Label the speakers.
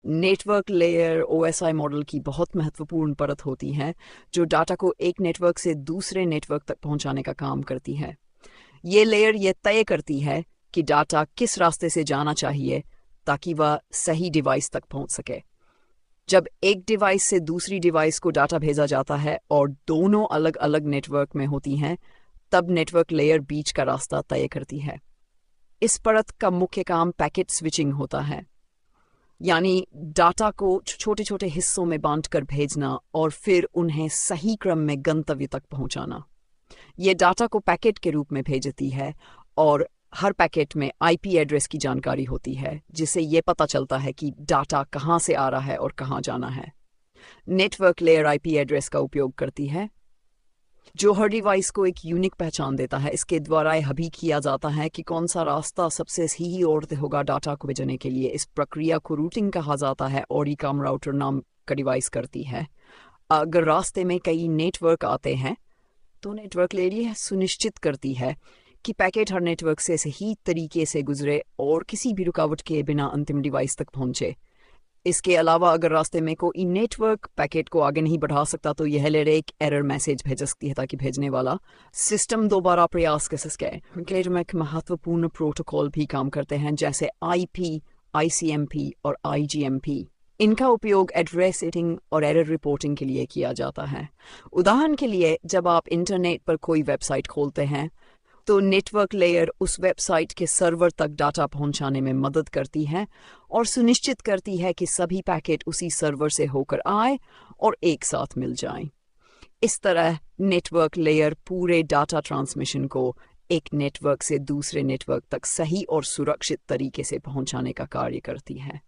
Speaker 1: Network layer OSI model की बहुत महत्वपूर्ण परत होती है जो डाटा को एक नेटवर्क से दूसरे नेटवर्क तक पहुंचाने का काम करती है। ये लेयर ये तय करती है कि डाटा किस रास्ते से जाना चाहिए ताकि वह सही डिवाइस तक पहुंच सके। जब एक डिवाइस से दूसरी डिवाइस को डाटा भेजा जाता है और दोनों अलग अलग नेटवर्क में होती हैं, तब नेटवर्क लेयर बीच का रास्ता तय करती है। इस परत का मुख्य काम पैकेट स्विचिंग होता है, यानी डाटा को छोटे छोटे हिस्सों में बांटकर भेजना और फिर उन्हें सही क्रम में गंतव्य तक पहुंचाना। ये डाटा को पैकेट के रूप में भेजती है और हर पैकेट में आईपी एड्रेस की जानकारी होती है, जिससे ये पता चलता है कि डाटा कहाँ से आ रहा है और कहाँ जाना है। नेटवर्क लेयर आईपी एड्रेस का उपयोग करती है, जो हर डिवाइस को एक यूनिक पहचान देता है। इसके द्वारा यह भी किया जाता है कि कौन सा रास्ता सबसे सही और होगा डाटा को भेजने के लिए। इस प्रक्रिया को रूटिंग कहा जाता है और ईकॉम राउटर नाम का डिवाइस करती है। अगर रास्ते में कई नेटवर्क आते हैं तो नेटवर्क लेयर यह सुनिश्चित करती है कि पैकेट हर नेटवर्क से सही तरीके से गुजरे और किसी भी रुकावट के बिना अंतिम डिवाइस तक पहुंचे। इसके अलावा अगर रास्ते में कोई नेटवर्क पैकेट को आगे नहीं बढ़ा सकता तो यह लेयर एक एरर मैसेज भेज सकती है ताकि भेजने वाला सिस्टम दोबारा प्रयास कर सके। लेयर में महत्वपूर्ण प्रोटोकॉल भी काम करते हैं, जैसे आईपी, आईसीएमपी और आईजीएमपी। इनका उपयोग एड्रेस सेटिंग और एरर रिपोर्टिंग के लिए किया जाता है। उदाहरण के लिए, जब आप इंटरनेट पर कोई वेबसाइट खोलते हैं तो नेटवर्क लेयर उस वेबसाइट के सर्वर तक डाटा पहुंचाने में मदद करती है और सुनिश्चित करती है कि सभी पैकेट उसी सर्वर से होकर आए और एक साथ मिल जाएं। इस तरह नेटवर्क लेयर पूरे डाटा ट्रांसमिशन को एक नेटवर्क से दूसरे नेटवर्क तक सही और सुरक्षित तरीके से पहुंचाने का कार्य करती है।